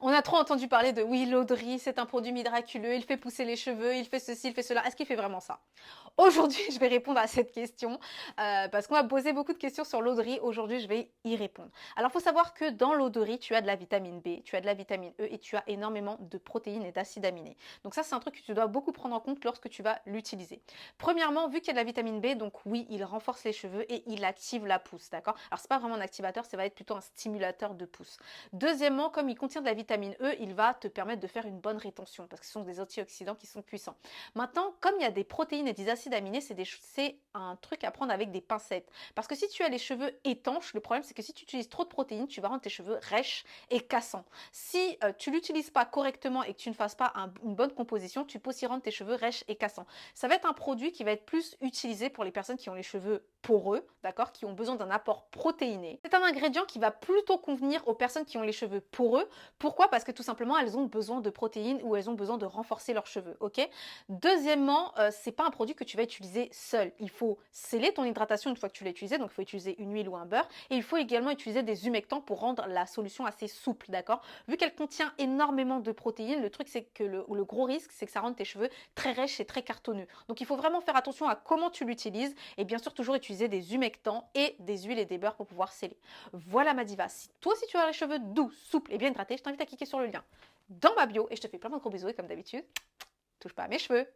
On a trop entendu parler de oui, l'eau de riz, c'est un produit miraculeux, il fait pousser les cheveux, il fait ceci, il fait cela. Est-ce qu'il fait vraiment ça? Aujourd'hui, je vais répondre à cette question parce qu'on m'a posé beaucoup de questions sur l'eau de riz. Aujourd'hui, je vais y répondre. Alors, il faut savoir que dans l'eau de riz, tu as de la vitamine B, tu as de la vitamine E et tu as énormément de protéines et d'acides aminés. Donc ça, c'est un truc que tu dois beaucoup prendre en compte lorsque tu vas l'utiliser. Premièrement, vu qu'il y a de la vitamine B, donc oui, il renforce les cheveux et il active la pousse, d'accord? Alors, c'est pas vraiment un activateur, ça va être plutôt un stimulateur de pousse. Deuxièmement, comme il contient de la vitamine E, il va te permettre de faire une bonne rétention parce que ce sont des antioxydants qui sont puissants. Maintenant, comme il y a des protéines et des acides aminés, c'est un truc à prendre avec des pincettes. Parce que si tu as les cheveux étanches, le problème c'est que si tu utilises trop de protéines, tu vas rendre tes cheveux rêches et cassants. Si tu l'utilises pas correctement et que tu ne fasses pas une bonne composition, tu peux aussi rendre tes cheveux rêches et cassants. Ça va être un produit qui va être plus utilisé pour les personnes qui ont les cheveux poreux, d'accord, qui ont besoin d'un apport protéiné. C'est un ingrédient qui va plutôt convenir aux personnes qui ont les cheveux poreux. Pourquoi? Parce que tout simplement, elles ont besoin de protéines ou elles ont besoin de renforcer leurs cheveux, ok? Deuxièmement, c'est pas un produit que tu vas utiliser seul. Il faut sceller ton hydratation une fois que tu l'as utilisé, donc il faut utiliser une huile ou un beurre. Et il faut également utiliser des humectants pour rendre la solution assez souple, d'accord? Vu qu'elle contient énormément de protéines, le truc c'est que le gros risque, c'est que ça rende tes cheveux très rêches et très cartonneux. Donc il faut vraiment faire attention à comment tu l'utilises et bien sûr toujours utiliser des humectants et des huiles et des beurres pour pouvoir sceller. Voilà ma diva. Si toi si tu as les cheveux doux, souples et bien hydratés, je t'invite à cliquer sur le lien dans ma bio et je te fais plein de gros bisous et comme d'habitude, touche pas à mes cheveux.